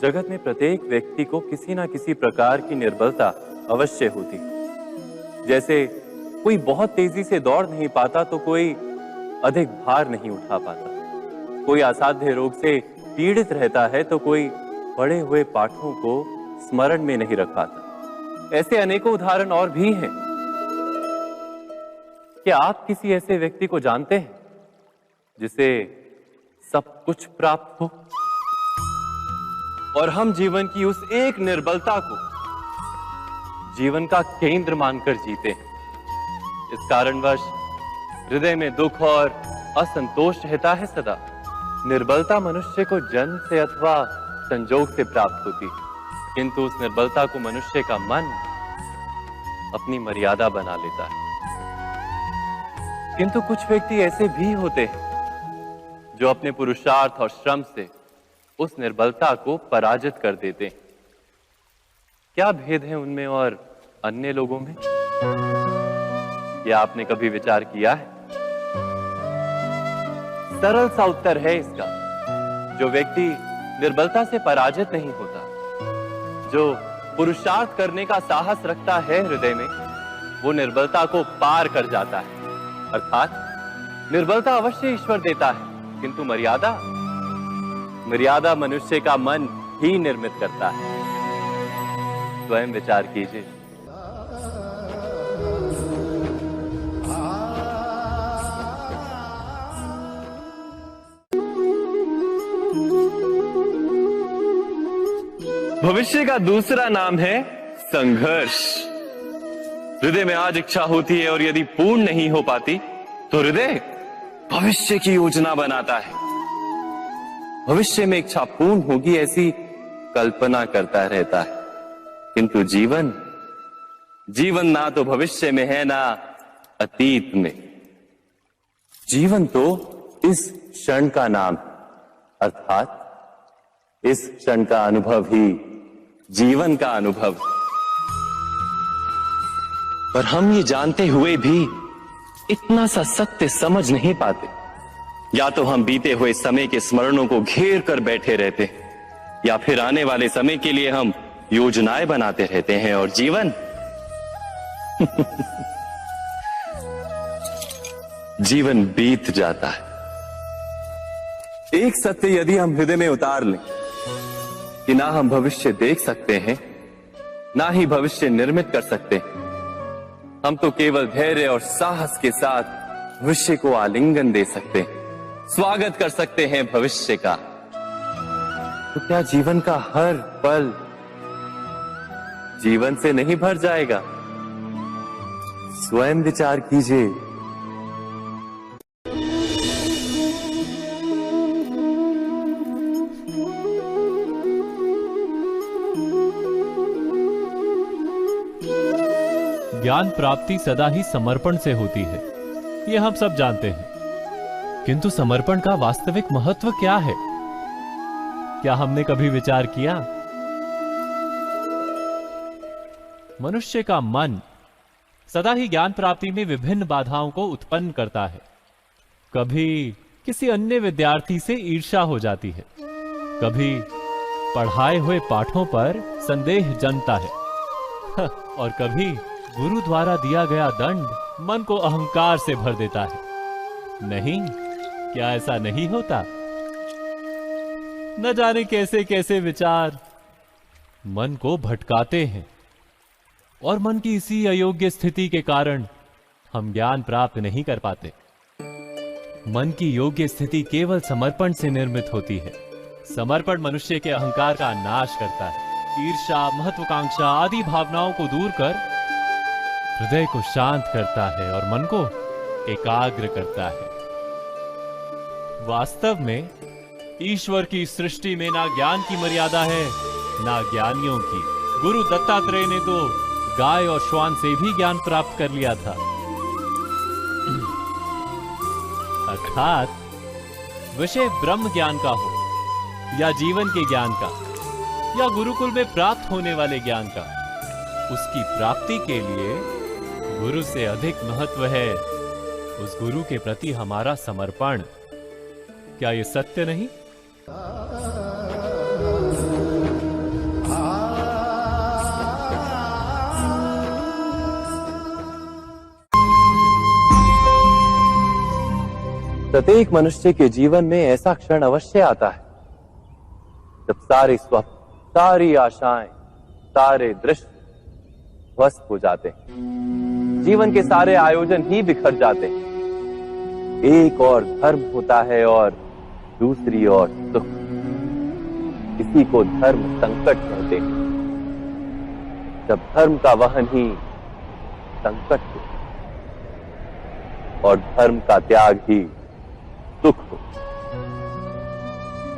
जगत में प्रत्येक व्यक्ति को किसी ना किसी प्रकार की निर्बलता अवश्य होती है। जैसे कोई बहुत तेजी से दौड़ नहीं पाता तो कोई अधिक भार नहीं उठा पाता, कोई असाध्य रोग से पीड़ित रहता है तो कोई पढ़े हुए पाठों को स्मरण में नहीं रख पाता। ऐसे अनेकों उदाहरण और भी हैं। क्या आप किसी ऐसे व्यक्ति को जानते हैं जिसे सब कुछ प्राप्त हो और हम जीवन की उस एक निर्बलता को जीवन का केंद्र मानकर जीते हैं? इस कारणवश हृदय में दुख और असंतोष रहता है सदा। निर्बलता मनुष्य को जन्म से अथवा संजोग से प्राप्त होती है, किंतु उस निर्बलता को मनुष्य का मन अपनी मर्यादा बना लेता है। किंतु कुछ व्यक्ति ऐसे भी होते हैं जो अपने पुरुषार्थ और श्रम से उस निर्बलता को पराजित कर देते हैं। क्या भेद है उनमें और अन्य लोगों में? क्या आपने कभी विचार किया है? सरल सा उत्तर है इसका। जो व्यक्ति निर्बलता से पराजित नहीं होता, जो पुरुषार्थ करने का साहस रखता है हृदय में, वो निर्बलता को पार कर जाता है। अर्थात निर्बलता अवश्य ईश्वर देता है, किंतु मर्यादा मनुष्य का मन ही निर्मित करता है। स्वयं विचार कीजिए। भविष्य का दूसरा नाम है संघर्ष। हृदय में आज इच्छा होती है और यदि पूर्ण नहीं हो पाती तो हृदय भविष्य की योजना बनाता है। भविष्य में इच्छा पूर्ण होगी ऐसी कल्पना करता रहता है, किंतु जीवन ना तो भविष्य में है ना अतीत में। जीवन तो इस क्षण का नाम है, अर्थात इस क्षण का अनुभव ही जीवन का अनुभव। पर हम ये जानते हुए भी इतना सा सत्य समझ नहीं पाते। या तो हम बीते हुए समय के स्मरणों को घेर कर बैठे रहते, या फिर आने वाले समय के लिए हम योजनाएं बनाते रहते हैं और जीवन जीवन बीत जाता है। एक सत्य यदि हम हृदय में उतार लें कि ना हम भविष्य देख सकते हैं, ना ही भविष्य निर्मित कर सकते हैं, हम तो केवल धैर्य और साहस के साथ भविष्य को आलिंगन दे सकते हैं, स्वागत कर सकते हैं भविष्य का। तो क्या जीवन का हर पल जीवन से नहीं भर जाएगा? स्वयं विचार कीजिए। ज्ञान प्राप्ति सदा ही समर्पण से होती है, यह हम सब जानते हैं। किंतु समर्पण का वास्तविक महत्व क्या है? क्या हमने कभी विचार किया? मनुष्य का मन सदा ही ज्ञान प्राप्ति में विभिन्न बाधाओं को उत्पन्न करता है। कभी किसी अन्य विद्यार्थी से ईर्ष्या हो जाती है, कभी पढ़ाए हुए पाठों पर संदेह जन्मता है और कभी गुरु द्वारा दिया गया दंड मन को अहंकार से भर देता है। नहीं, क्या ऐसा नहीं होता? न जाने कैसे कैसे विचार मन को भटकाते हैं और मन की इसी अयोग्य स्थिति के कारण हम ज्ञान प्राप्त नहीं कर पाते। मन की योग्य स्थिति केवल समर्पण से निर्मित होती है। समर्पण मनुष्य के अहंकार का नाश करता है, ईर्ष्या, महत्वाकांक्षा आदि भावनाओं को दूर कर हृदय को शांत करता है और मन को एकाग्र करता है। वास्तव में ईश्वर की सृष्टि में ना ज्ञान की मर्यादा है ना ज्ञानियों की। गुरु दत्तात्रेय ने तो गाय और श्वान से भी ज्ञान प्राप्त कर लिया था। अर्थात विषय ब्रह्म ज्ञान का हो या जीवन के ज्ञान का या गुरुकुल में प्राप्त होने वाले ज्ञान का, उसकी प्राप्ति के लिए गुरु से अधिक महत्व है उस गुरु के प्रति हमारा समर्पण। क्या यह सत्य नहीं? प्रत्येक मनुष्य के जीवन में ऐसा क्षण अवश्य आता है जब सारे स्वप्न, सारी आशाएं, सारे दृश्य ध्वस्त हो जाते हैं। जीवन के सारे आयोजन ही बिखर जाते हैं। एक और धर्म होता है और दूसरी ओर सुख। इसी को धर्म संकट कहते हैं। जब धर्म का वहन ही संकट हो और धर्म का त्याग ही सुख हो।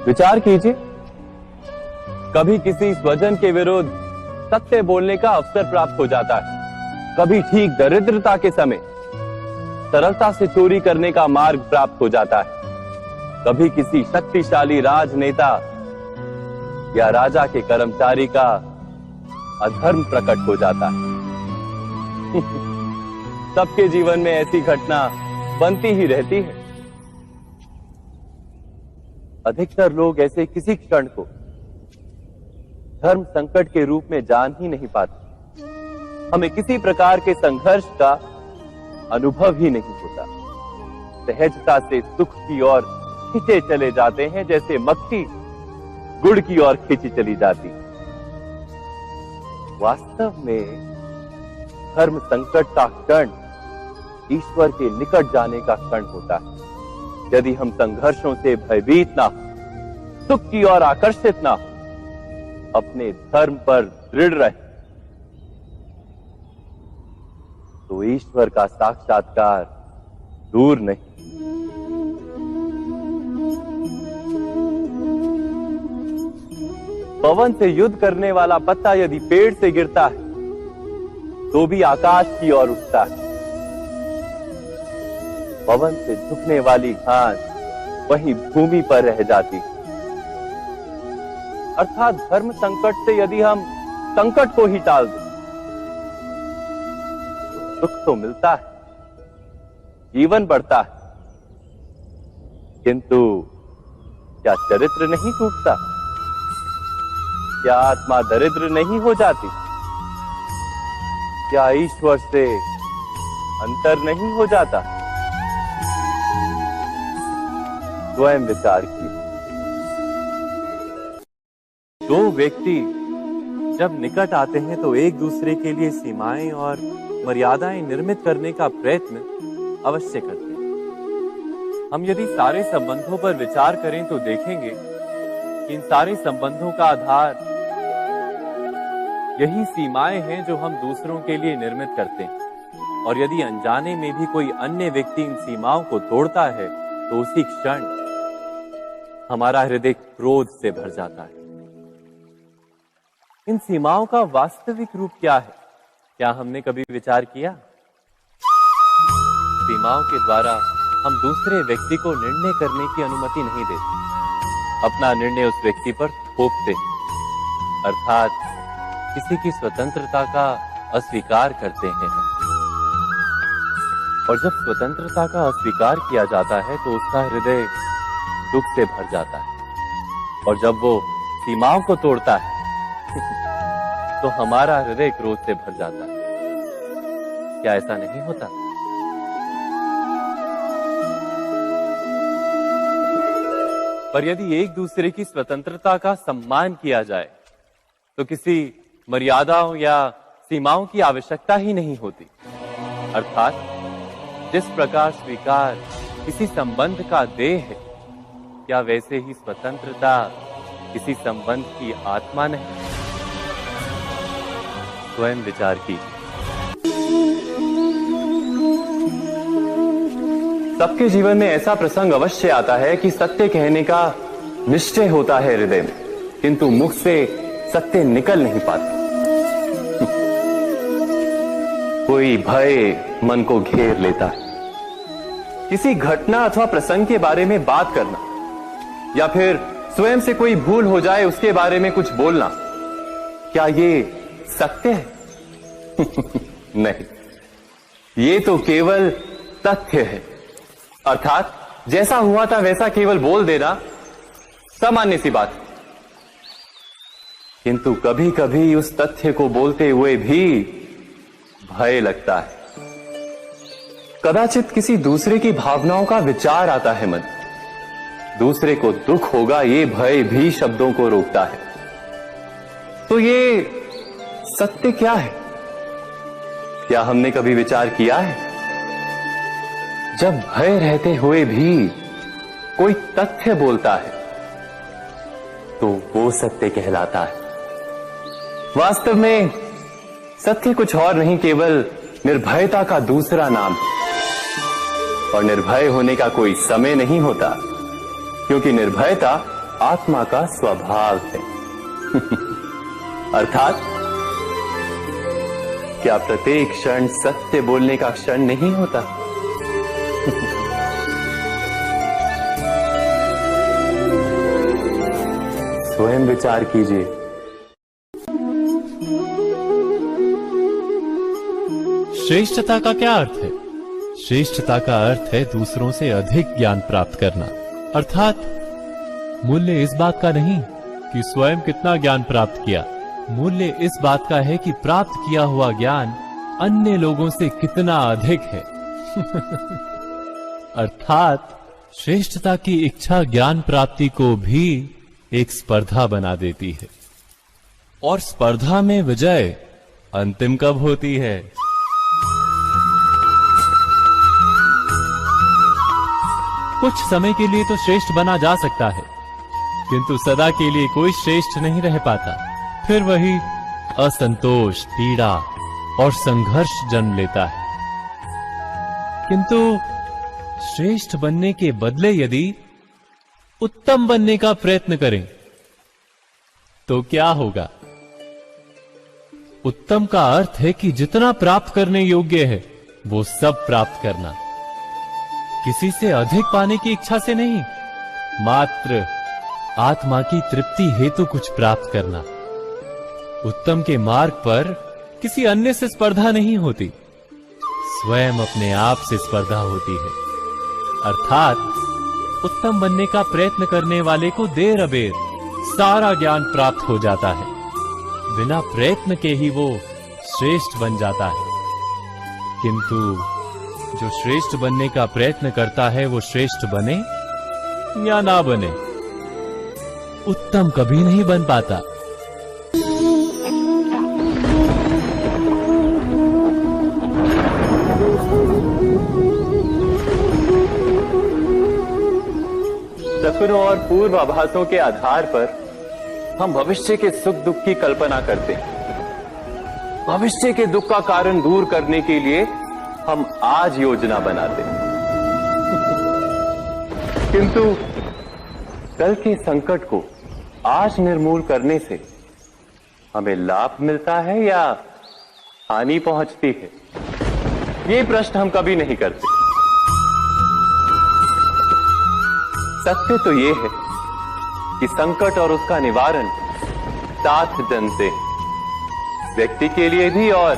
विचार कीजिए, कभी किसी स्वजन के विरुद्ध सत्य बोलने का अवसर प्राप्त हो जाता है, कभी ठीक दरिद्रता के समय सरलता से चोरी करने का मार्ग प्राप्त हो जाता है, कभी किसी शक्तिशाली राजनेता या राजा के कर्मचारी का अधर्म प्रकट हो जाता है। सबके जीवन में ऐसी घटना बनती ही रहती है। अधिकतर लोग ऐसे किसी क्षण को धर्म संकट के रूप में जान ही नहीं पाते। हमें किसी प्रकार के संघर्ष का अनुभव ही नहीं होता। सहजता से सुख की ओर खींचे चले जाते हैं, जैसे मक्खी गुड़ की ओर खींची चली जाती। वास्तव में धर्म संकट का क्षण ईश्वर के निकट जाने का क्षण होता है। यदि हम संघर्षों से भयभीत ना हो, सुख की ओर आकर्षित ना हो, अपने धर्म पर दृढ़ रहे, तो ईश्वर का साक्षात्कार दूर नहीं। पवन से युद्ध करने वाला पत्ता यदि पेड़ से गिरता है तो भी आकाश की ओर उठता है। पवन से झुकने वाली घास वहीं भूमि पर रह जाती है। अर्थात धर्म संकट से यदि हम संकट को ही टाल दें तो सुख तो मिलता है, जीवन बढ़ता है, किंतु क्या चरित्र नहीं टूटता? क्या आत्मा दरिद्र नहीं हो जाती? क्या ईश्वर से अंतर नहीं हो जाता? स्वयं विचार कीजिए। दो व्यक्ति जब निकट आते हैं तो एक दूसरे के लिए सीमाएं और मर्यादाएं निर्मित करने का प्रयत्न अवश्य करते हैं। हम यदि सारे संबंधों पर विचार करें तो देखेंगे कि इन सारे संबंधों का आधार यही सीमाएं हैं जो हम दूसरों के लिए निर्मित करते हैं। और यदि अनजाने में भी कोई अन्य व्यक्ति इन सीमाओं को तोड़ता है तो उसी क्षण हमारा हृदय क्रोध से भर जाता है। इन सीमाओं का वास्तविक रूप क्या है? क्या हमने कभी विचार किया? सीमाओं के द्वारा हम दूसरे व्यक्ति को निर्णय करने की अनुमति नहीं देते। अपना निर्णय उस व्यक्ति पर थोपते, अर्थात किसी की स्वतंत्रता का अस्वीकार करते हैं हम। और जब स्वतंत्रता का अस्वीकार किया जाता है तो उसका हृदय दुख से भर जाता है। और जब वो सीमाओं को तोड़ता है तो हमारा हृदय क्रोध से भर जाता है। क्या ऐसा नहीं होता? पर यदि एक दूसरे की स्वतंत्रता का सम्मान किया जाए तो किसी मर्यादाओं या सीमाओं की आवश्यकता ही नहीं होती। अर्थात जिस प्रकार स्वीकार किसी संबंध का देह है, क्या वैसे ही स्वतंत्रता किसी संबंध की आत्मा नहीं? स्वयं विचार कीजिए। सबके जीवन में ऐसा प्रसंग अवश्य आता है कि सत्य कहने का निश्चय होता है हृदय में, किंतु मुख से सत्य निकल नहीं पाता। कोई भय मन को घेर लेता है। किसी घटना अथवा प्रसंग के बारे में बात करना या फिर स्वयं से कोई भूल हो जाए उसके बारे में कुछ बोलना, क्या ये सत्य है? नहीं, ये तो केवल तथ्य है। अर्थात जैसा हुआ था वैसा केवल बोल देना सामान्य सी बात है। किंतु कभी कभी उस तथ्य को बोलते हुए भी भय लगता है। कदाचित किसी दूसरे की भावनाओं का विचार आता है मन। दूसरे को दुख होगा ये भय भी शब्दों को रोकता है। तो ये सत्य क्या है? क्या हमने कभी विचार किया है? जब भय रहते हुए भी कोई तथ्य बोलता है तो वो सत्य कहलाता है। वास्तव में सत्य कुछ और नहीं, केवल निर्भयता का दूसरा नाम है। और निर्भय होने का कोई समय नहीं होता, क्योंकि निर्भयता आत्मा का स्वभाव है। अर्थात क्या प्रत्येक क्षण सत्य बोलने का क्षण नहीं होता? स्वयं विचार कीजिए। श्रेष्ठता का क्या अर्थ है? श्रेष्ठता का अर्थ है दूसरों से अधिक ज्ञान प्राप्त करना। अर्थात मूल्य इस बात का नहीं कि स्वयं कितना ज्ञान प्राप्त किया, मूल्य इस बात का है कि प्राप्त किया हुआ ज्ञान अन्य लोगों से कितना अधिक है। अर्थात श्रेष्ठता की इच्छा ज्ञान प्राप्ति को भी एक स्पर्धा बना देती है। और स्पर्धा में विजय अंतिम कब होती है? कुछ समय के लिए तो श्रेष्ठ बना जा सकता है, किंतु सदा के लिए कोई श्रेष्ठ नहीं रह पाता। फिर वही असंतोष, पीड़ा और संघर्ष जन्म लेता है। किंतु श्रेष्ठ बनने के बदले यदि उत्तम बनने का प्रयत्न करें तो क्या होगा? उत्तम का अर्थ है कि जितना प्राप्त करने योग्य है वो सब प्राप्त करना, किसी से अधिक पाने की इच्छा से नहीं, मात्र आत्मा की तृप्ति हेतु कुछ प्राप्त करना। उत्तम के मार्ग पर किसी अन्य से स्पर्धा नहीं होती, स्वयं अपने आप से स्पर्धा होती है। अर्थात उत्तम बनने का प्रयत्न करने वाले को देर अबेर सारा ज्ञान प्राप्त हो जाता है, बिना प्रयत्न के ही वो श्रेष्ठ बन जाता है। किंतु जो श्रेष्ठ बनने का प्रयत्न करता है वो श्रेष्ठ बने या ना बने, उत्तम कभी नहीं बन पाता। सपनों और पूर्वाभासों के आधार पर हम भविष्य के सुख दुख की कल्पना करते हैं। भविष्य के दुख का कारण दूर करने के लिए हम आज योजना बनाते हैं। किंतु कल के संकट को आज निर्मूल करने से हमें लाभ मिलता है या हानि पहुंचती है? ये प्रश्न हम कभी नहीं करते। सत्य तो ये है कि संकट और उसका निवारण साथ जनते हैं, व्यक्ति के लिए भी और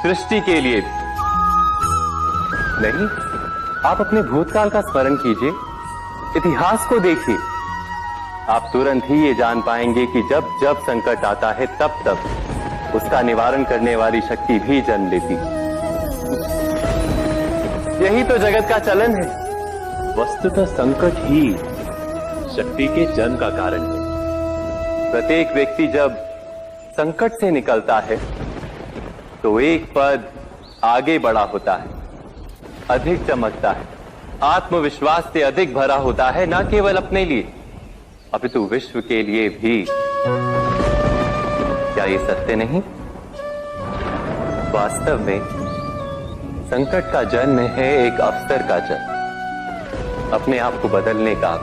सृष्टि के लिए भी। नहीं, आप अपने भूतकाल का स्मरण कीजिए, इतिहास को देखिए, आप तुरंत ही ये जान पाएंगे कि जब जब संकट आता है तब तब उसका निवारण करने वाली शक्ति भी जन्म लेती है। यही तो जगत का चलन है। वस्तुतः संकट ही शक्ति के जन्म का कारण है। प्रत्येक व्यक्ति जब संकट से निकलता है तो एक पद आगे बढ़ा होता है, अधिक चमकता है, आत्मविश्वास से अधिक भरा होता है, न केवल अपने लिए अपितु विश्व के लिए भी। क्या ये सत्य नहीं? वास्तव में संकट का जन्म है एक अवसर का जन्म, अपने आप को बदलने का,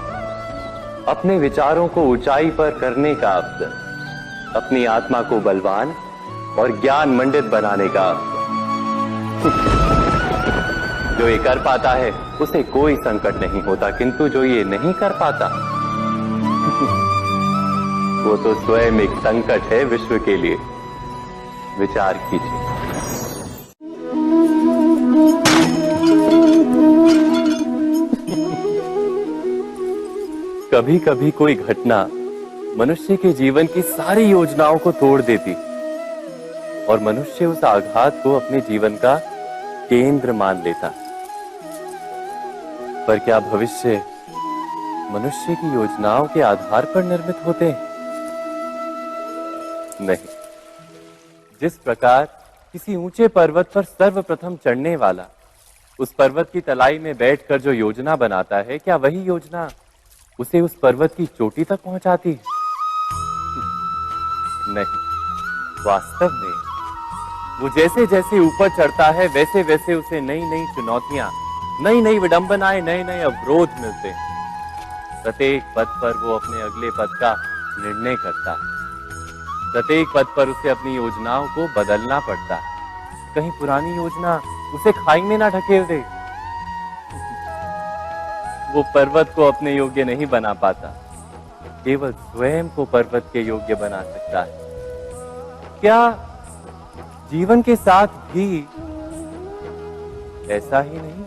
अपने विचारों को ऊंचाई पर करने का अवसर, अपनी आत्मा को बलवान और ज्ञान मंडित बनाने का अवसर। जो ये कर पाता है उसे कोई संकट नहीं होता, किंतु जो ये नहीं कर पाता वो तो स्वयं एक संकट है विश्व के लिए। विचार कीजिए। कभी कभी कोई घटना मनुष्य के जीवन की सारी योजनाओं को तोड़ देती और मनुष्य उस आघात को अपने जीवन का केंद्र मान लेता। पर क्या भविष्य मनुष्य की योजनाओं के आधार पर निर्मित होते हैं? नहीं। जिस प्रकार किसी ऊंचे पर्वत पर सर्वप्रथम चढ़ने वाला उस पर्वत की तलाई में बैठकर जो योजना बनाता है, क्या वही योजना उसे उस पर्वत की चोटी तक पहुंचाती है? नहीं। वास्तव में वो जैसे जैसे ऊपर चढ़ता है वैसे वैसे उसे नई नई चुनौतियां, नई नई विडंबनाएं, नए नए अवरोध मिलते हैं। प्रत्येक पद पर वो अपने अगले पद का निर्णय करता है। प्रत्येक पद पर उसे अपनी योजनाओं को बदलना पड़ता है। कहीं पुरानी योजना उसे खाई में ना ढकेल दे। वो पर्वत को अपने योग्य नहीं बना पाता, केवल स्वयं को पर्वत के योग्य बना सकता है। क्या जीवन के साथ भी ऐसा ही नहीं?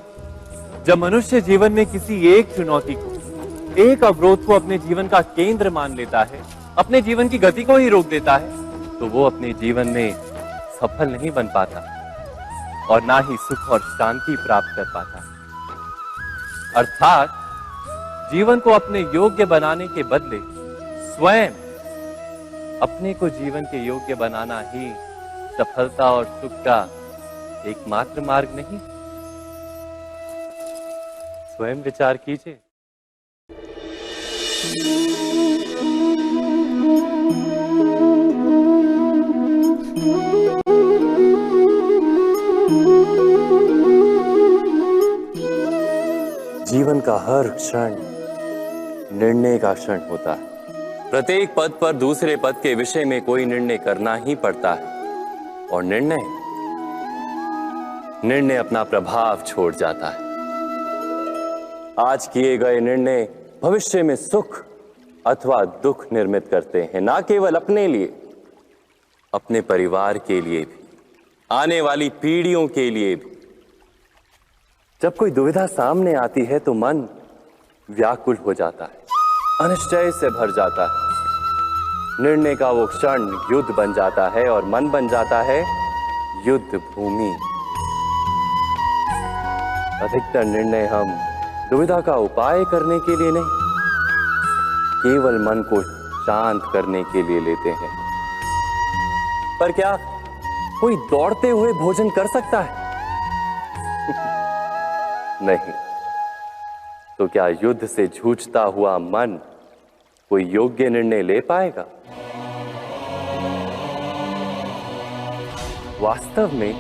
जब मनुष्य जीवन में किसी एक चुनौती को, एक अवरोध को अपने जीवन का केंद्र मान लेता है, अपने जीवन की गति को ही रोक देता है, तो वो अपने जीवन में सफल नहीं बन पाता और ना ही सुख और शांति प्राप्त कर पाता। अर्थात जीवन को अपने योग्य बनाने के बदले स्वयं अपने को जीवन के योग्य बनाना ही सफलता और सुख का एकमात्र मार्ग नहीं? स्वयं विचार कीजिए। जीवन का हर क्षण निर्णय का क्षण होता है। प्रत्येक पद पर दूसरे पद के विषय में कोई निर्णय करना ही पड़ता है और निर्णय अपना प्रभाव छोड़ जाता है। आज किए गए निर्णय भविष्य में सुख अथवा दुख निर्मित करते हैं, ना केवल अपने लिए, अपने परिवार के लिए भी, आने वाली पीढ़ियों के लिए भी। जब कोई दुविधा सामने आती है तो मन व्याकुल हो जाता है, अनिश्चय से भर जाता है। निर्णय का वो क्षण युद्ध बन जाता है और मन बन जाता है युद्ध भूमि। अधिकतर निर्णय हम दुविधा का उपाय करने के लिए नहीं, केवल मन को शांत करने के लिए लेते हैं। पर क्या कोई दौड़ते हुए भोजन कर सकता है? नहीं। तो क्या युद्ध से जूझता हुआ मन कोई योग्य निर्णय ले पाएगा? वास्तव में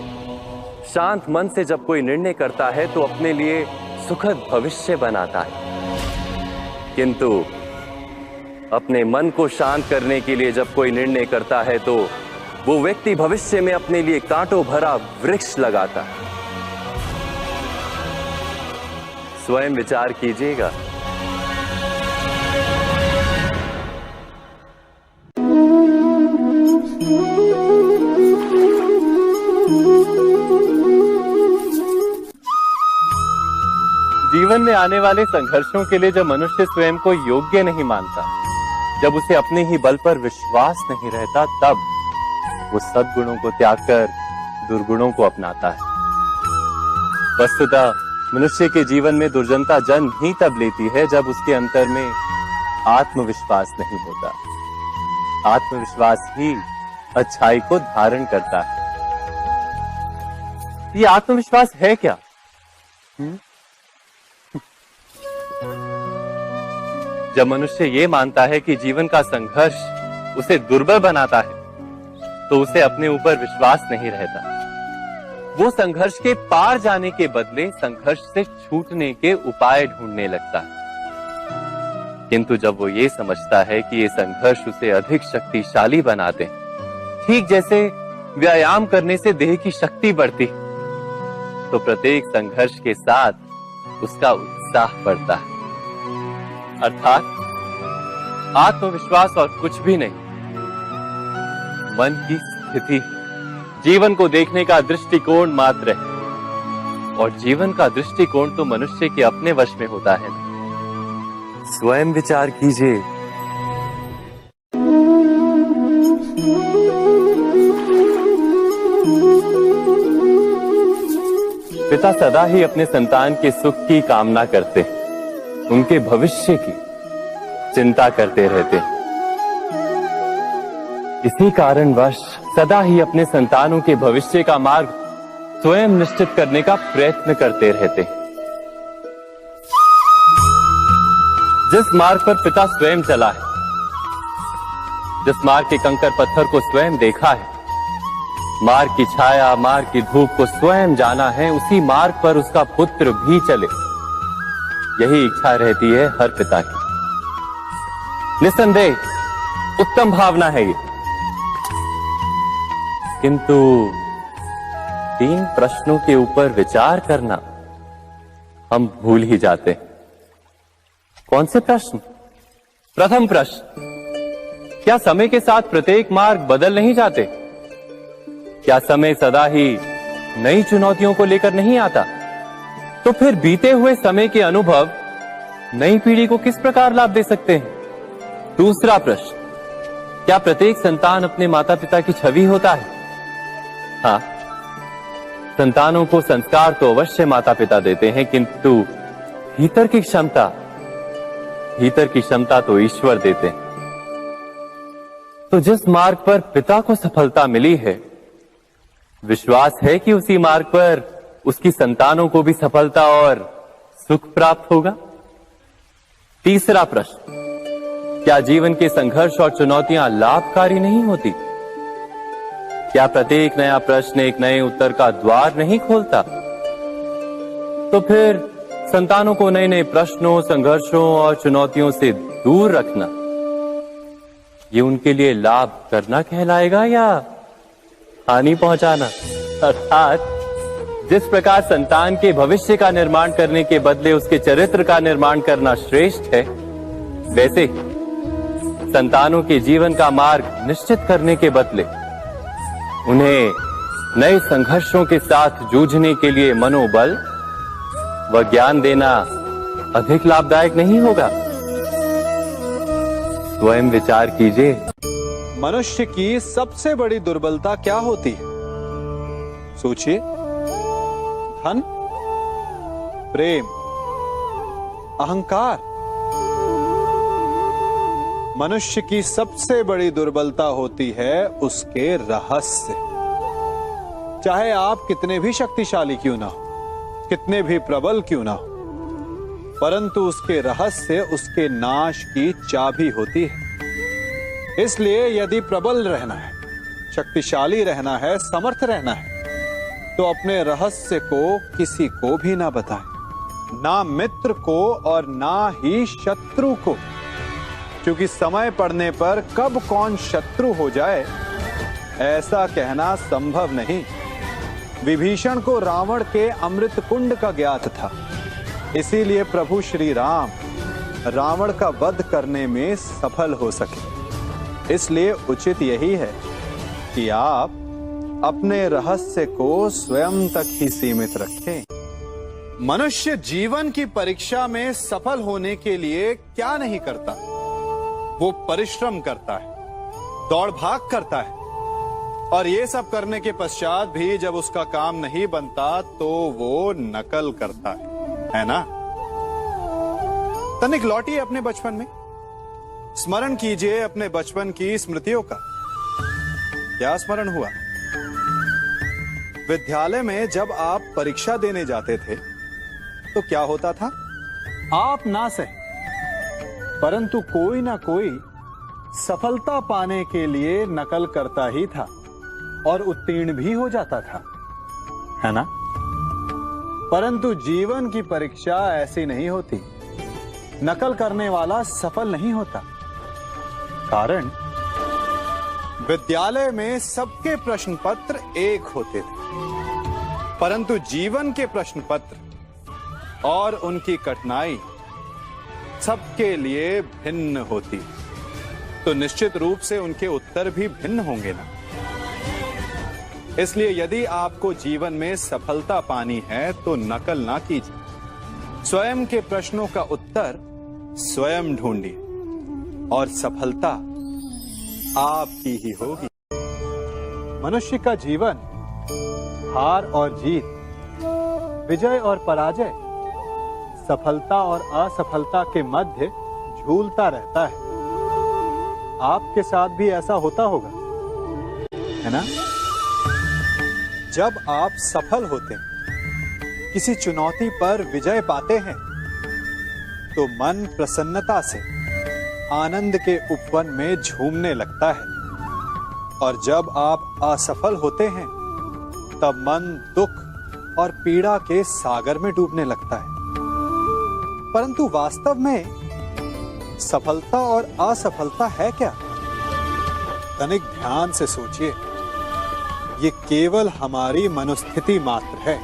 शांत मन से जब कोई निर्णय करता है तो अपने लिए सुखद भविष्य बनाता है। किंतु अपने मन को शांत करने के लिए जब कोई निर्णय करता है तो वो व्यक्ति भविष्य में अपने लिए कांटों भरा वृक्ष लगाता है। स्वयं विचार कीजिएगा। जीवन में आने वाले संघर्षों के लिए जब मनुष्य स्वयं को योग्य नहीं मानता, जब उसे अपने ही बल पर विश्वास नहीं रहता, तब वो सद्गुणों को त्याग कर दुर्गुणों को अपनाता है। वस्तुतः मनुष्य के जीवन में दुर्जनता जन्म ही तब लेती है जब उसके अंतर में आत्मविश्वास नहीं होता। आत्मविश्वास ही अच्छाई को धारण करता है। ये आत्मविश्वास है क्या? जब मनुष्य ये मानता है कि जीवन का संघर्ष उसे दुर्बल बनाता है, तो उसे अपने ऊपर विश्वास नहीं रहता। वो संघर्ष के पार जाने के बदले संघर्ष से छूटने के उपाय ढूंढने लगता है। किंतु जब वो ये समझता है कि ये संघर्ष उसे अधिक शक्तिशाली बनाते हैं, ठीक जैसे व्यायाम करने से देह की शक्ति बढ़ती, तो प्रत्येक संघर्ष के साथ उसका उत्साह बढ़ता है। अर्थात आत्मविश्वास और कुछ भी नहीं, मन की स्थिति, जीवन को देखने का दृष्टिकोण मात्र है। और जीवन का दृष्टिकोण तो मनुष्य के अपने वश में होता है। स्वयं विचार कीजिए। पिता सदा ही अपने संतान के सुख की कामना करते, उनके भविष्य की चिंता करते रहते। इसी कारणवश सदा ही अपने संतानों के भविष्य का मार्ग स्वयं निश्चित करने का प्रयत्न करते रहते। जिस मार्ग पर पिता स्वयं चला है, जिस मार्ग के कंकर पत्थर को स्वयं देखा है, मार्ग की छाया, मार्ग की धूप को स्वयं जाना है, उसी मार्ग पर उसका पुत्र भी चले, यही इच्छा रहती है हर पिता की। निस्संदेह उत्तम भावना है ये, किंतु 3 प्रश्नों के ऊपर विचार करना हम भूल ही जाते हैं। कौन से प्रश्न? प्रथम प्रश्न, क्या समय के साथ प्रत्येक मार्ग बदल नहीं जाते? क्या समय सदा ही नई चुनौतियों को लेकर नहीं आता? तो फिर बीते हुए समय के अनुभव नई पीढ़ी को किस प्रकार लाभ दे सकते हैं? दूसरा प्रश्न, क्या प्रत्येक संतान अपने माता पिता की छवि होता है? हाँ, संतानों को संस्कार तो अवश्य माता पिता देते हैं, किंतु भीतर की क्षमता तो ईश्वर देते हैं। तो जिस मार्ग पर पिता को सफलता मिली है, विश्वास है कि उसी मार्ग पर उसकी संतानों को भी सफलता और सुख प्राप्त होगा। तीसरा प्रश्न, क्या जीवन के संघर्ष और चुनौतियां लाभकारी नहीं होती? क्या प्रत्येक नया प्रश्न एक नए उत्तर का द्वार नहीं खोलता? तो फिर संतानों को नए नए प्रश्नों, संघर्षों और चुनौतियों से दूर रखना, ये उनके लिए लाभ करना कहलाएगा या हानि पहुंचाना? अर्थात जिस प्रकार संतान के भविष्य का निर्माण करने के बदले उसके चरित्र का निर्माण करना श्रेष्ठ है, वैसे ही संतानों के जीवन का मार्ग निश्चित करने के बदले उन्हें नए संघर्षों के साथ जूझने के लिए मनोबल व ज्ञान देना अधिक लाभदायक नहीं होगा? स्वयं विचार कीजिए। मनुष्य की सबसे बड़ी दुर्बलता क्या होती है? सोचिए। धन, प्रेम, अहंकार। मनुष्य की सबसे बड़ी दुर्बलता होती है उसके रहस्य। चाहे आप कितने भी शक्तिशाली क्यों ना हो, कितने भी प्रबल क्यों ना हो, परंतु उसके रहस्य उसके नाश की चाबी होती है। इसलिए यदि प्रबल रहना है, शक्तिशाली रहना है, समर्थ रहना है, तो अपने रहस्य को किसी को भी ना बताएं, ना मित्र को और ना ही शत्रु को, क्योंकि समय पड़ने पर कब कौन शत्रु हो जाए ऐसा कहना संभव नहीं। विभीषण को रावण के अमृत कुंड का ज्ञात था, इसीलिए प्रभु श्री राम रावण का वध करने में सफल हो सके। इसलिए उचित यही है कि आप अपने रहस्य को स्वयं तक ही सीमित रखें। मनुष्य जीवन की परीक्षा में सफल होने के लिए क्या नहीं करता? वो परिश्रम करता है, दौड़ भाग करता है, और ये सब करने के पश्चात भी जब उसका काम नहीं बनता तो वो नकल करता है ना? तनिक लौटिए अपने बचपन में, स्मरण कीजिए अपने बचपन की स्मृतियों का। क्या स्मरण हुआ? विद्यालय में जब आप परीक्षा देने जाते थे तो क्या होता था? आप ना सही, परंतु कोई ना कोई सफलता पाने के लिए नकल करता ही था और उत्तीर्ण भी हो जाता था, है ना? परंतु जीवन की परीक्षा ऐसी नहीं होती। नकल करने वाला सफल नहीं होता। कारण विद्यालय में सबके प्रश्न पत्र एक होते थे, परंतु जीवन के प्रश्न पत्र और उनकी कठिनाई सबके लिए भिन्न होती, तो निश्चित रूप से उनके उत्तर भी भिन्न होंगे ना। इसलिए यदि आपको जीवन में सफलता पानी है तो नकल ना कीजिए, स्वयं के प्रश्नों का उत्तर स्वयं ढूंढिए और सफलता आपकी ही होगी। मनुष्य का जीवन हार और जीत विजय और पराजय, सफलता और असफलता के मध्य झूलता रहता है। आपके साथ भी ऐसा होता होगा, है ना? जब आप सफल होते हैं, किसी चुनौती पर विजय पाते हैं, तो मन प्रसन्नता से आनंद के उपवन में झूमने लगता है। और जब आप असफल होते हैं, तब मन दुख और पीड़ा के सागर में डूबने लगता है। परंतु वास्तव में सफलता और असफलता है क्या? तनिक ध्यान से सोचिए। ये केवल हमारी मनोस्थिति मात्र है।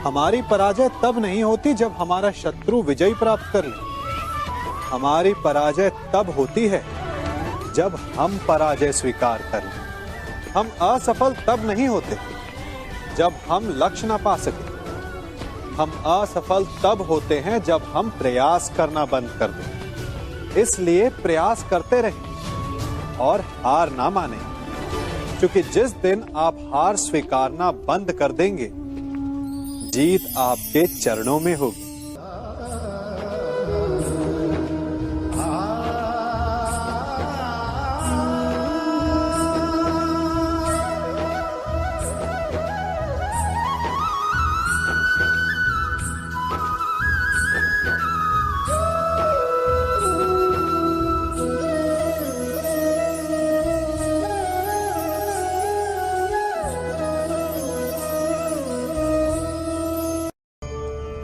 हमारी पराजय तब नहीं होती जब हमारा शत्रु विजय प्राप्त कर ले। हमारी पराजय तब होती है जब हम पराजय स्वीकार कर लें। हम असफल तब नहीं होते जब हम लक्ष्य ना पा सके। हम असफल तब होते हैं जब हम प्रयास करना बंद कर दें। इसलिए प्रयास करते रहें और हार ना माने, क्योंकि जिस दिन आप हार स्वीकारना बंद कर देंगे, जीत आपके चरणों में होगी।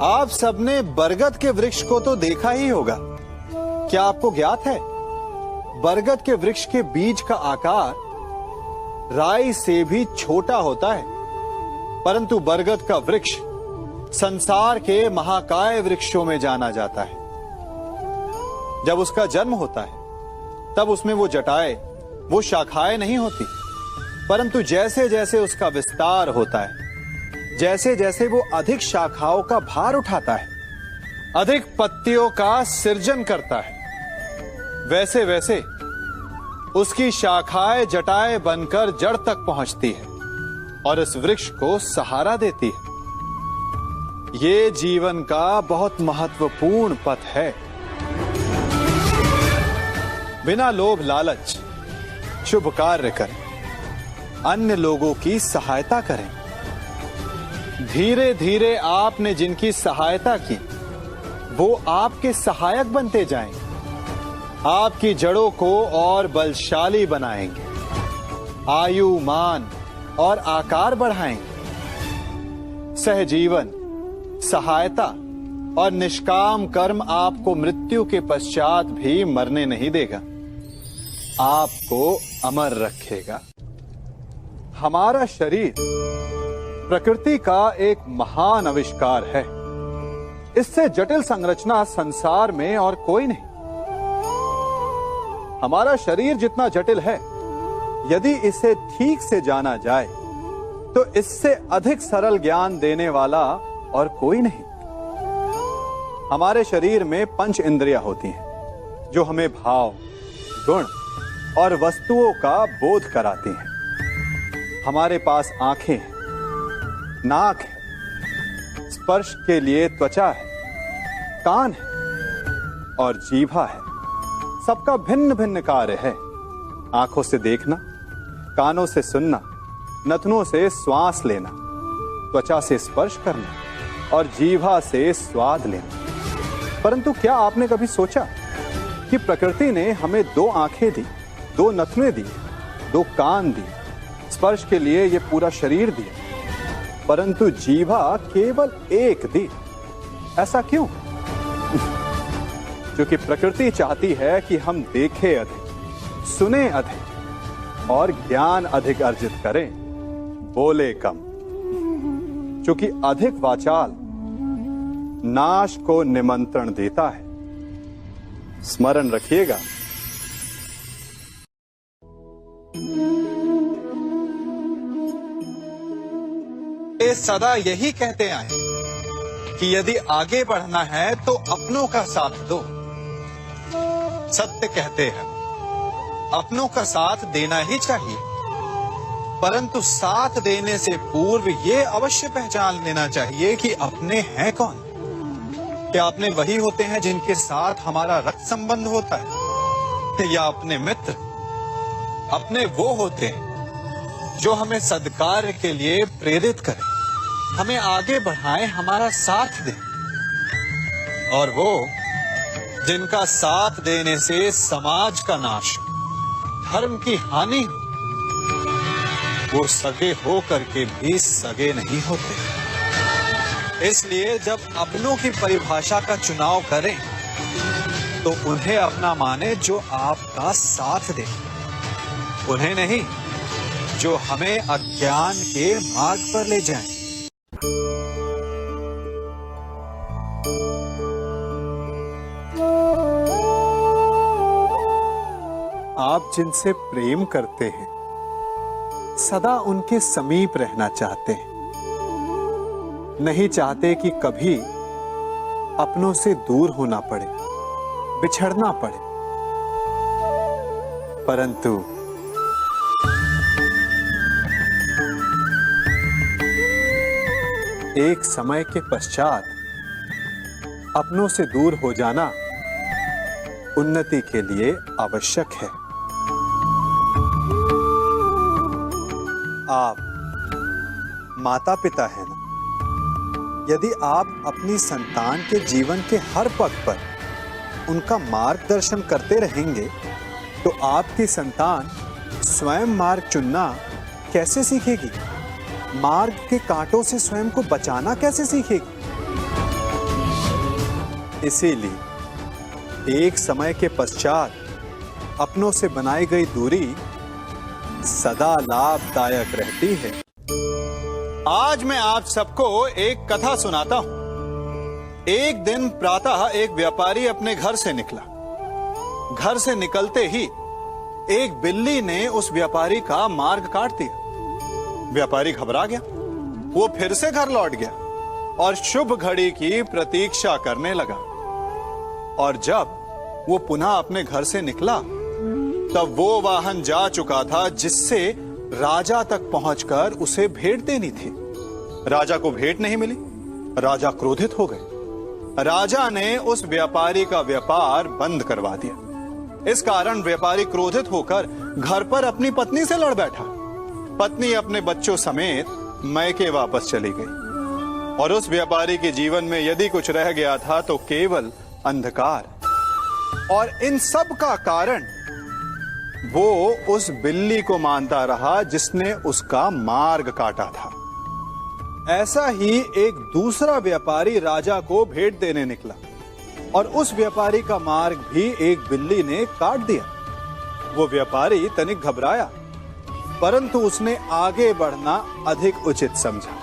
आप सबने बरगद के वृक्ष को तो देखा ही होगा। क्या आपको ज्ञात है, बरगद के वृक्ष के बीज का आकार राई से भी छोटा होता है, परंतु बरगद का वृक्ष संसार के महाकाय वृक्षों में जाना जाता है। जब उसका जन्म होता है, तब उसमें वो जटाएं, वो शाखाएं नहीं होती, परंतु जैसे जैसे उसका विस्तार होता है, जैसे जैसे वो अधिक शाखाओं का भार उठाता है, अधिक पत्तियों का सृजन करता है, वैसे वैसे उसकी शाखाएं जटाएं बनकर जड़ तक पहुंचती है और इस वृक्ष को सहारा देती है। ये जीवन का बहुत महत्वपूर्ण पथ है। बिना लोभ लालच शुभ कार्य करें, अन्य लोगों की सहायता करें। धीरे धीरे आपने जिनकी सहायता की, वो आपके सहायक बनते जाएंगे, आपकी जड़ों को और बलशाली बनाएंगे, आयु मान और आकार बढ़ाएंगे। सहजीवन, सहायता और निष्काम कर्म आपको मृत्यु के पश्चात भी मरने नहीं देगा, आपको अमर रखेगा। हमारा शरीर प्रकृति का एक महान आविष्कार है। इससे जटिल संरचना संसार में और कोई नहीं। हमारा शरीर जितना जटिल है, यदि इसे ठीक से जाना जाए तो इससे अधिक सरल ज्ञान देने वाला और कोई नहीं। हमारे शरीर में 5 इंद्रियां होती हैं, जो हमें भाव, गुण और वस्तुओं का बोध कराती हैं। हमारे पास आंखें हैं, नाक है, स्पर्श के लिए त्वचा है, कान है और जीभा है। सबका भिन्न भिन्न कार्य है। आंखों से देखना, कानों से सुनना, नथनों से श्वास लेना, त्वचा से स्पर्श करना और जीभा से स्वाद लेना। परंतु क्या आपने कभी सोचा कि प्रकृति ने हमें 2 आंखें दी, 2 नथने दी, 2 कान दी, स्पर्श के लिए ये पूरा शरीर दिया, परंतु जीभा केवल 1 दी? ऐसा क्यों? क्योंकि प्रकृति चाहती है कि हम देखें अधिक, सुने अधिक और ज्ञान अधिक अर्जित करें, बोले कम। क्योंकि अधिक वाचाल नाश को निमंत्रण देता है। स्मरण रखिएगा। ये सदा यही कहते आए कि यदि आगे बढ़ना है तो अपनों का साथ दो। सत्य कहते हैं, अपनों का साथ देना ही चाहिए। परंतु साथ देने से पूर्व ये अवश्य पहचान लेना चाहिए कि अपने हैं कौन। क्या अपने वही होते हैं जिनके साथ हमारा रक्त संबंध होता है, या अपने मित्र? अपने वो होते हैं जो हमें सद्कार्य के लिए प्रेरित करें, हमें आगे बढ़ाएं, हमारा साथ दें। और वो जिनका साथ देने से समाज का नाश, धर्म की हानि हो, वो सगे हो करके भी सगे नहीं होते। इसलिए जब अपनों की परिभाषा का चुनाव करें तो उन्हें अपना माने जो आपका साथ दे, उन्हें नहीं जो हमें अज्ञान के मार्ग पर ले जाएं। आप जिनसे प्रेम करते हैं सदा उनके समीप रहना चाहते हैं, नहीं चाहते कि कभी अपनों से दूर होना पड़े, बिछड़ना पड़े। परंतु एक समय के पश्चात अपनों से दूर हो जाना उन्नति के लिए आवश्यक है। आप माता पिता हैं ना? यदि आप अपनी संतान के जीवन के हर पग पर उनका मार्गदर्शन करते रहेंगे तो आपकी संतान स्वयं मार्ग चुनना कैसे सीखेगी? मार्ग के कांटों से स्वयं को बचाना कैसे सीखेगी? इसीलिए एक समय के पश्चात अपनों से बनाई गई दूरी सदा लाभदायक रहती है। आज मैं आप सबको एक कथा सुनाता हूं। एक दिन प्रातः एक व्यापारी अपने घर से निकला। घर से निकलते ही एक बिल्ली ने उस व्यापारी का मार्ग काट दिया। व्यापारी घबरा गया, वो फिर से घर लौट गया और शुभ घड़ी की प्रतीक्षा करने लगा। और जब वो पुनः अपने घर से निकला तब वो वाहन जा चुका था जिससे राजा तक पहुंचकर उसे भेंट देनी थी। राजा को भेंट नहीं मिली। राजा क्रोधित हो गए। राजा ने उस व्यापारी का व्यापार बंद करवा दिया। इस कारण व्यापारी क्रोधित होकर घर पर अपनी पत्नी से लड़ बैठा। पत्नी अपने बच्चों समेत मैके वापस चली गई और उस व्यापारी के जीवन में यदि कुछ रह गया था तो केवल अंधकार। और इन सब का कारण वो उस बिल्ली को मानता रहा जिसने उसका मार्ग काटा था। ऐसा ही एक दूसरा व्यापारी राजा को भेंट देने निकला और उस व्यापारी का मार्ग भी एक बिल्ली ने काट दिया। वो व्यापारी तनिक घबराया, परंतु उसने आगे बढ़ना अधिक उचित समझा।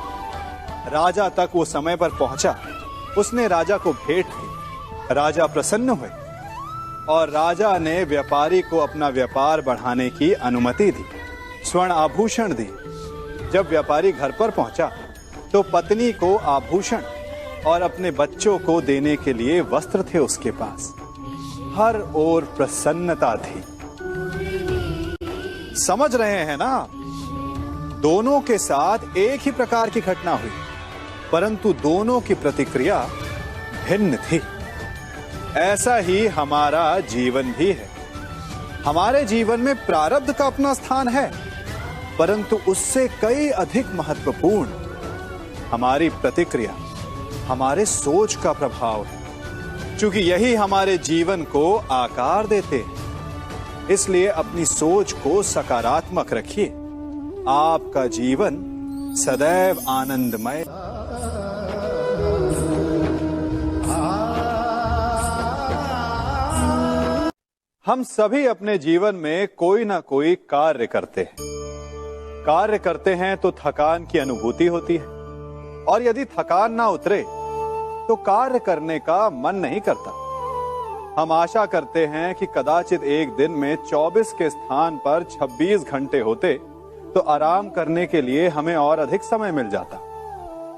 राजा तक वो समय पर पहुंचा। उसने राजा को भेंट दी। राजा प्रसन्न हुए और राजा ने व्यापारी को अपना व्यापार बढ़ाने की अनुमति दी, स्वर्ण आभूषण दी। जब व्यापारी घर पर पहुंचा तो पत्नी को आभूषण और अपने बच्चों को देने के लिए वस्त्र थे उसके पास। हर ओर प्रसन्नता थी। समझ रहे हैं ना? दोनों के साथ एक ही प्रकार की घटना हुई, परंतु दोनों की प्रतिक्रिया भिन्न थी। ऐसा ही हमारा जीवन भी है। हमारे जीवन में प्रारब्ध का अपना स्थान है, परंतु उससे कई अधिक महत्वपूर्ण हमारी प्रतिक्रिया, हमारे सोच का प्रभाव है। क्योंकि यही हमारे जीवन को आकार देते हैं। इसलिए अपनी सोच को सकारात्मक रखिए। आपका जीवन सदैव आनंदमय। हम सभी अपने जीवन में कोई ना कोई कार्य करते हैं। कार्य करते हैं तो थकान की अनुभूति होती है और यदि थकान ना उतरे तो कार्य करने का मन नहीं करता। हम आशा करते हैं कि कदाचित एक दिन में 24 के स्थान पर 26 घंटे होते तो आराम करने के लिए हमें और अधिक समय मिल जाता।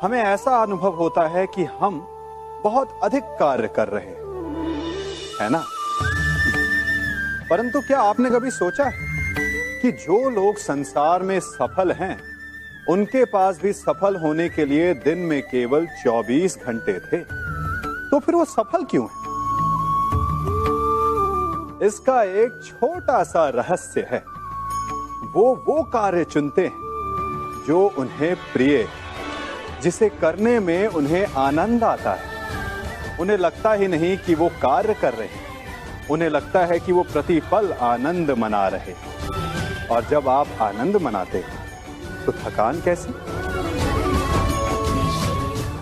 हमें ऐसा अनुभव होता है कि हम बहुत अधिक कार्य कर रहे हैं, है ना? परंतु क्या आपने कभी सोचा है कि जो लोग संसार में सफल हैं, उनके पास भी सफल होने के लिए दिन में केवल 24 घंटे थे। तो फिर वो सफल क्यों है? इसका एक छोटा सा रहस्य है। वो कार्य चुनते हैं जो उन्हें प्रिय है, जिसे करने में उन्हें आनंद आता है। उन्हें लगता ही नहीं कि वो कार्य कर रहे हैं, उन्हें लगता है कि वो प्रतिपल आनंद मना रहे हैं। और जब आप आनंद मनाते हैं तो थकान कैसी?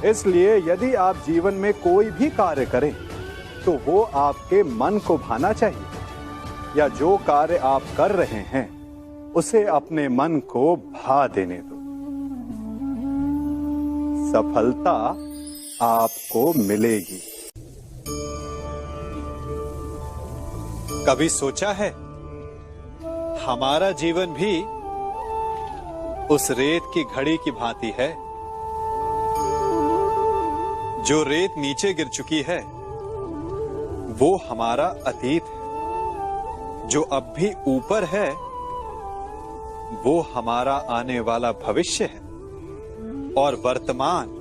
इसलिए यदि आप जीवन में कोई भी कार्य करें तो वो आपके मन को भाना चाहिए, या जो कार्य आप कर रहे हैं उसे अपने मन को भा देने दो। सफलता आपको मिलेगी। कभी सोचा है हमारा जीवन भी उस रेत की घड़ी की भांति है? जो रेत नीचे गिर चुकी है वो हमारा अतीत है, जो अब भी ऊपर है वो हमारा आने वाला भविष्य है, और वर्तमान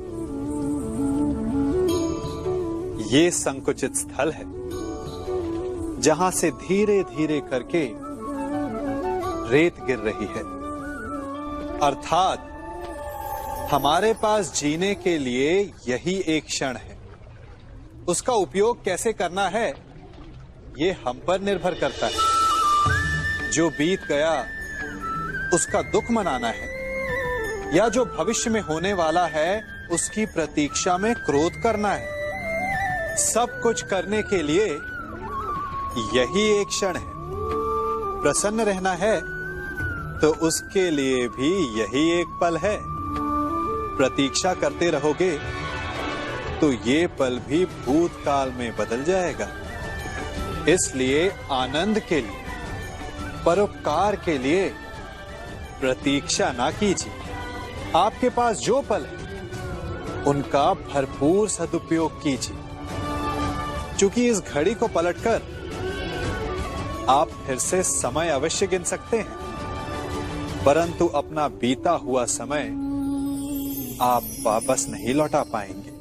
ये संकुचित स्थल है जहां से धीरे धीरे करके रेत गिर रही है। अर्थात हमारे पास जीने के लिए यही एक क्षण है। उसका उपयोग कैसे करना है ये हम पर निर्भर करता है। जो बीत गया उसका दुख मनाना है, या जो भविष्य में होने वाला है उसकी प्रतीक्षा में क्रोध करना है। सब कुछ करने के लिए यही एक क्षण है। प्रसन्न रहना है तो उसके लिए भी यही एक पल है। प्रतीक्षा करते रहोगे तो ये पल भी भूतकाल में बदल जाएगा। इसलिए आनंद के लिए, परोपकार के लिए प्रतीक्षा ना कीजिए। आपके पास जो पल है उनका भरपूर सदुपयोग कीजिए, क्योंकि इस घड़ी को पलटकर आप फिर से समय अवश्य गिन सकते हैं, परंतु अपना बीता हुआ समय आप वापस नहीं लौटा पाएंगे।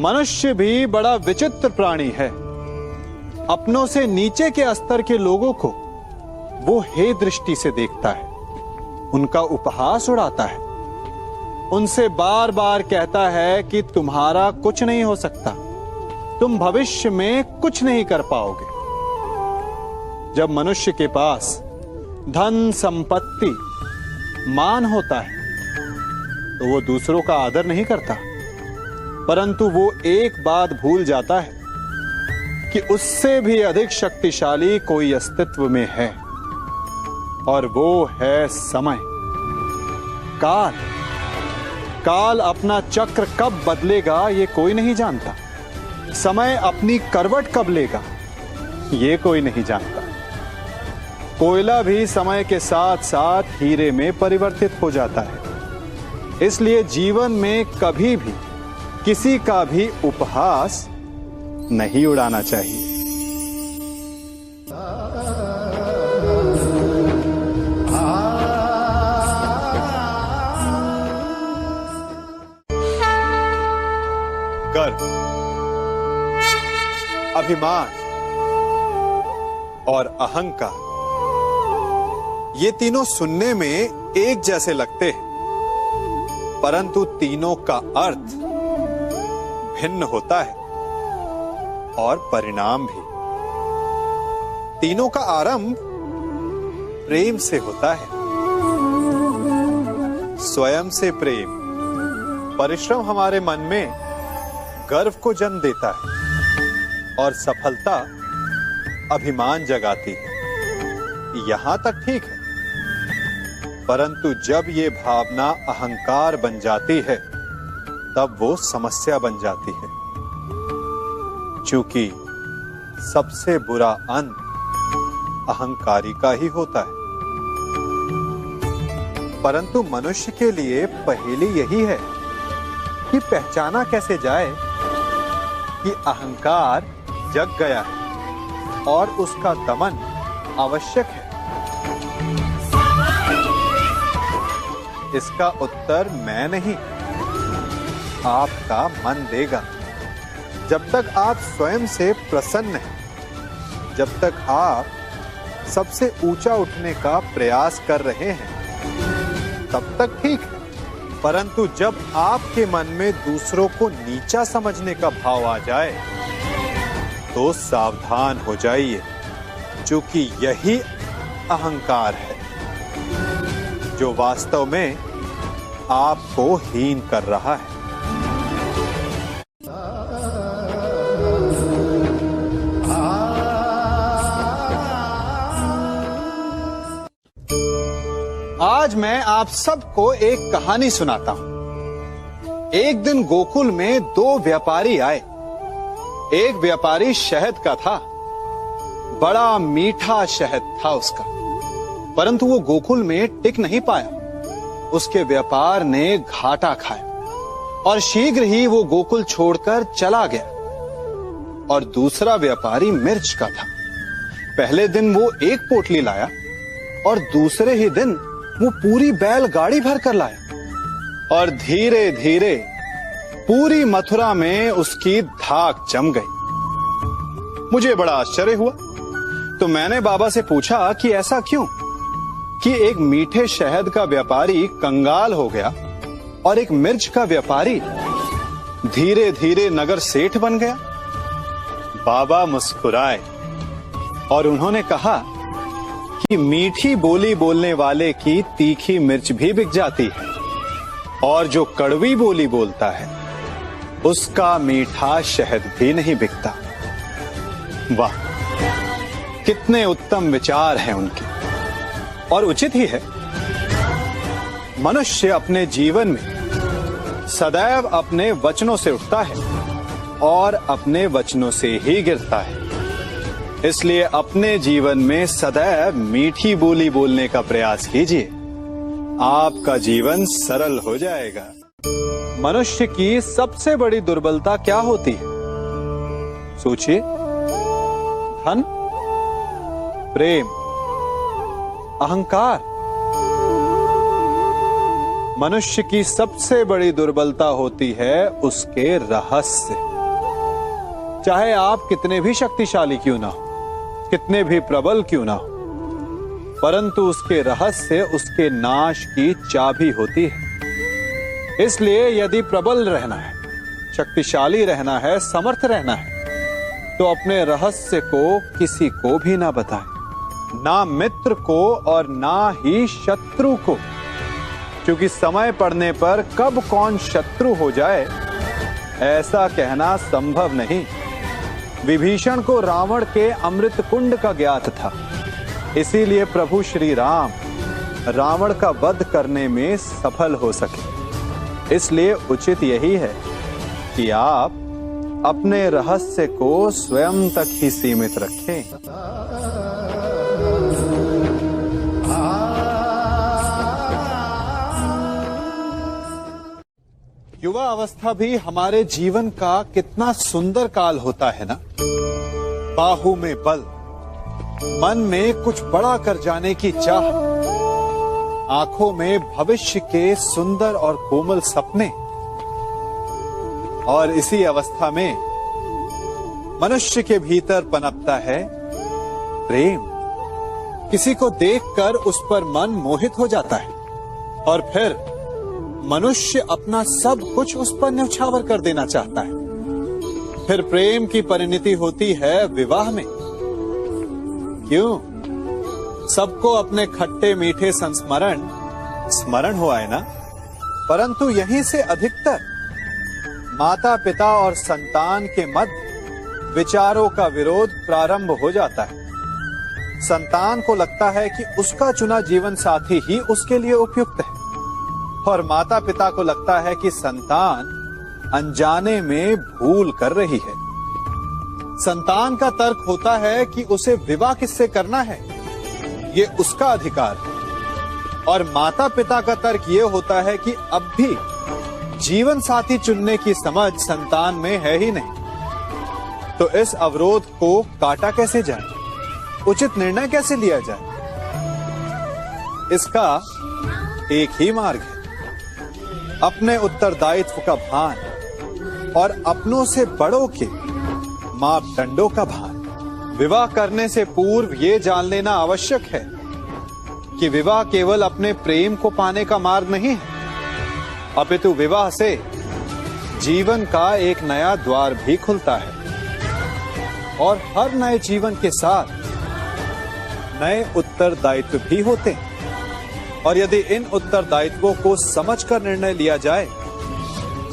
मनुष्य भी बड़ा विचित्र प्राणी है। अपनों से नीचे के स्तर के लोगों को वो हे दृष्टि से देखता है, उनका उपहास उड़ाता है, उनसे बार बार कहता है कि तुम्हारा कुछ नहीं हो सकता, तुम भविष्य में कुछ नहीं कर पाओगे। जब मनुष्य के पास धन, संपत्ति, मान होता है तो वो दूसरों का आदर नहीं करता, परंतु वो एक बात भूल जाता है कि उससे भी अधिक शक्तिशाली कोई अस्तित्व में है, और वो है समय। काल। काल अपना चक्र कब बदलेगा ये कोई नहीं जानता। समय अपनी करवट कब लेगा ये कोई नहीं जानता। कोयला भी समय के साथ साथ हीरे में परिवर्तित हो जाता है। इसलिए जीवन में कभी भी किसी का भी उपहास नहीं उड़ाना चाहिए। गर्व, अभिमान और अहंकार, ये तीनों सुनने में एक जैसे लगते हैं, परंतु तीनों का अर्थ भिन्न होता है और परिणाम भी। तीनों का आरंभ प्रेम से होता है। स्वयं से प्रेम, परिश्रम हमारे मन में गर्व को जन्म देता है, और सफलता अभिमान जगाती है। यहां तक ठीक है, परंतु जब ये भावना अहंकार बन जाती है तब वो समस्या बन जाती है, क्योंकि सबसे बुरा अंत अहंकारी का ही होता है। परंतु मनुष्य के लिए पहेली यही है कि पहचाना कैसे जाए कि अहंकार जग गया है और उसका दमन आवश्यक है। इसका उत्तर मैं नहीं, आपका मन देगा। जब तक आप स्वयं से प्रसन्न हैं, जब तक आप सबसे ऊंचा उठने का प्रयास कर रहे हैं, तब तक ठीक है। परंतु जब आपके मन में दूसरों को नीचा समझने का भाव आ जाए तो सावधान हो जाइए, क्योंकि यही अहंकार है जो वास्तव में आपको हीन कर रहा है। आज मैं आप सबको एक कहानी सुनाता हूं। एक दिन गोकुल में दो व्यापारी आए। एक व्यापारी शहद का था, बड़ा मीठा शहद था उसका, परंतु वो गोकुल में टिक नहीं पाया। उसके व्यापार ने घाटा खाया और शीघ्र ही वो गोकुल छोड़कर चला गया। और दूसरा व्यापारी मिर्च का था। पहले दिन वो एक पोटली लाया और दूसरे ही दिन वो पूरी बैलगाड़ी भर कर लाया और धीरे धीरे पूरी मथुरा में उसकी धाक जम गई। मुझे बड़ा आश्चर्य हुआ, तो मैंने बाबा से पूछा कि ऐसा क्यों कि एक मीठे शहद का व्यापारी कंगाल हो गया और एक मिर्च का व्यापारी धीरे धीरे नगर सेठ बन गया। बाबा मुस्कुराए और उन्होंने कहा कि मीठी बोली बोलने वाले की तीखी मिर्च भी बिक जाती है और जो कड़वी बोली बोलता है उसका मीठा शहद भी नहीं बिकता। वाह, कितने उत्तम विचार हैं उनके। और उचित ही है। मनुष्य अपने जीवन में सदैव अपने वचनों से उठता है और अपने वचनों से ही गिरता है। इसलिए अपने जीवन में सदैव मीठी बोली बोलने का प्रयास कीजिए, आपका जीवन सरल हो जाएगा। मनुष्य की सबसे बड़ी दुर्बलता क्या होती है? सोचिए। धन, प्रेम, अहंकार। मनुष्य की सबसे बड़ी दुर्बलता होती है उसके रहस्य। चाहे आप कितने भी शक्तिशाली क्यों ना हो, कितने भी प्रबल क्यों ना हो, परंतु उसके रहस्य उसके नाश की चाबी होती है। इसलिए यदि प्रबल रहना है, शक्तिशाली रहना है, समर्थ रहना है, तो अपने रहस्य को किसी को भी ना बताएं, ना मित्र को और ना ही शत्रु को, क्योंकि समय पड़ने पर कब कौन शत्रु हो जाए ऐसा कहना संभव नहीं। विभीषण को रावण के अमृत कुंड का ज्ञात था, इसीलिए प्रभु श्री राम रावण का वध करने में सफल हो सके। इसलिए उचित यही है कि आप अपने रहस्य को स्वयं तक ही सीमित रखें। युवा अवस्था भी हमारे जीवन का कितना सुंदर काल होता है ना। बाहु में बल, मन में कुछ बड़ा कर जाने की चाह, आंखों में भविष्य के सुंदर और कोमल सपने। और इसी अवस्था में मनुष्य के भीतर पनपता है प्रेम। किसी को देखकर उस पर मन मोहित हो जाता है और फिर मनुष्य अपना सब कुछ उस पर न्यौछावर कर देना चाहता है। फिर प्रेम की परिणति होती है विवाह में। क्यों? सबको अपने खट्टे मीठे संस्मरण स्मरण हुआ है ना। परंतु यहीं से अधिकतर माता पिता और संतान के मध्य विचारों का विरोध प्रारंभ हो जाता है। संतान को लगता है कि उसका चुना जीवन साथी ही उसके लिए उपयुक्त है, और माता पिता को लगता है कि संतान अनजाने में भूल कर रही है। संतान का तर्क होता है कि उसे विवाह किससे करना है, ये उसका अधिकार है, और माता पिता का तर्क ये होता है कि अब भी जीवन साथी चुनने की समझ संतान में है ही नहीं। तो इस अवरोध को काटा कैसे जाए, उचित निर्णय कैसे लिया जाए? इसका एक ही मार्ग है, अपने उत्तरदायित्व का भान और अपनों से बड़ों के मापदंडों का भान। विवाह करने से पूर्व ये जान लेना आवश्यक है कि विवाह केवल अपने प्रेम को पाने का मार्ग नहीं है, अपितु विवाह से जीवन का एक नया द्वार भी खुलता है, और हर नए जीवन के साथ नए उत्तरदायित्व भी होते हैं। और यदि इन उत्तरदायित्वों को समझकर निर्णय लिया जाए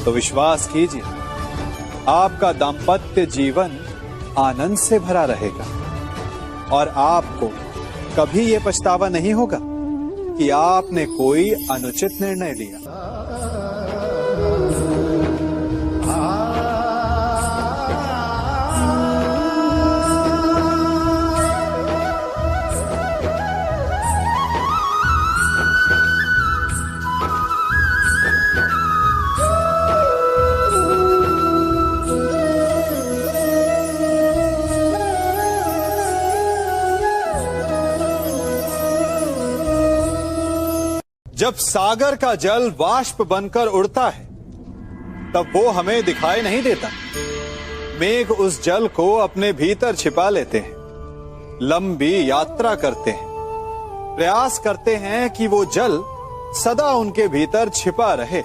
तो विश्वास कीजिए, आपका दाम्पत्य जीवन आनंद से भरा रहेगा, और आपको कभी ये पछतावा नहीं होगा कि आपने कोई अनुचित निर्णय लिया। जब सागर का जल वाष्प बनकर उड़ता है तब वो हमें दिखाई नहीं देता। मेघ उस जल को अपने भीतर छिपा लेते हैं, लंबी यात्रा करते हैं, प्रयास करते हैं कि वो जल सदा उनके भीतर छिपा रहे,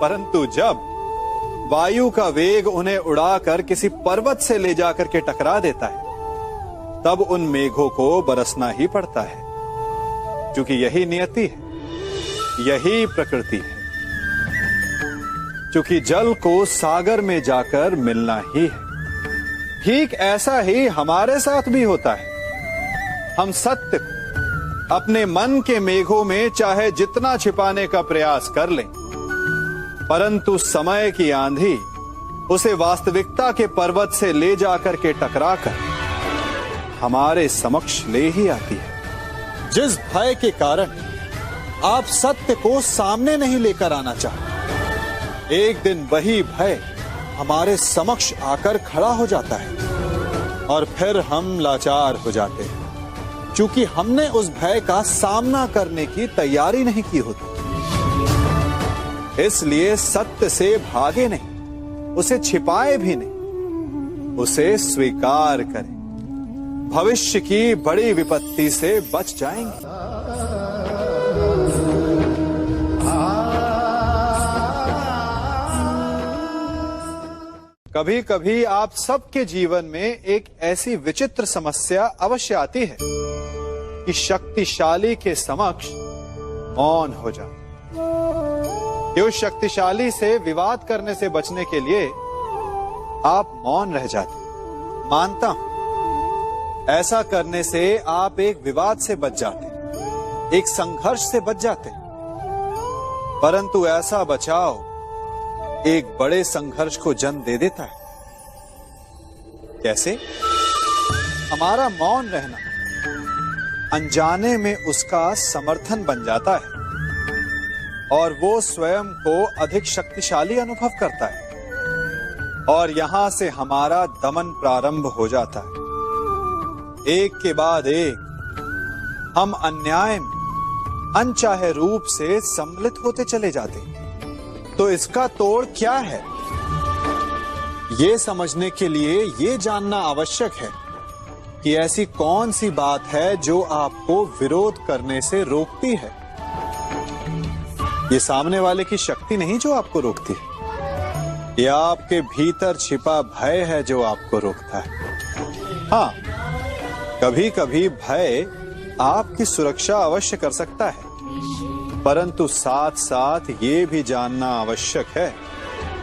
परंतु जब वायु का वेग उन्हें उड़ाकर किसी पर्वत से ले जाकर के टकरा देता है, तब उन मेघों को बरसना ही पड़ता है, क्योंकि यही नियति है, यही प्रकृति है। क्योंकि जल को सागर में जाकर मिलना ही है। ठीक ऐसा ही हमारे साथ भी होता है। हम सत्य को अपने मन के मेघों में चाहे जितना छिपाने का प्रयास कर लें, परंतु समय की आंधी उसे वास्तविकता के पर्वत से ले जाकर के टकराकर हमारे समक्ष ले ही आती है। जिस भय के कारण आप सत्य को सामने नहीं लेकर आना चाहते, एक दिन वही भय हमारे समक्ष आकर खड़ा हो जाता है, और फिर हम लाचार हो जाते हैं, क्योंकि हमने उस भय का सामना करने की तैयारी नहीं की होती। इसलिए सत्य से भागे नहीं, उसे छिपाए भी नहीं, उसे स्वीकार करें। भविष्य की बड़ी विपत्ति से बच जाएंगे। कभी कभी आप सबके जीवन में एक ऐसी विचित्र समस्या अवश्य आती है कि शक्तिशाली के समक्ष मौन हो जाए। कि उस शक्तिशाली से विवाद करने से बचने के लिए आप मौन रह जाते। मानता हूं, ऐसा करने से आप एक विवाद से बच जाते, एक संघर्ष से बच जाते, परंतु ऐसा बचाव एक बड़े संघर्ष को जन्म दे देता है। कैसे? हमारा मौन रहना अनजाने में उसका समर्थन बन जाता है, और वो स्वयं को अधिक शक्तिशाली अनुभव करता है, और यहां से हमारा दमन प्रारंभ हो जाता है। एक के बाद एक हम अन्याय में अनचाहे रूप से सम्मिलित होते चले जाते हैं। तो इसका तोड़ क्या है? ये समझने के लिए ये जानना आवश्यक है कि ऐसी कौन सी बात है जो आपको विरोध करने से रोकती है। ये सामने वाले की शक्ति नहीं जो आपको रोकती है, ये आपके भीतर छिपा भय है जो आपको रोकता है। हाँ, कभी कभी भय आपकी सुरक्षा अवश्य कर सकता है, परंतु साथ साथ ये भी जानना आवश्यक है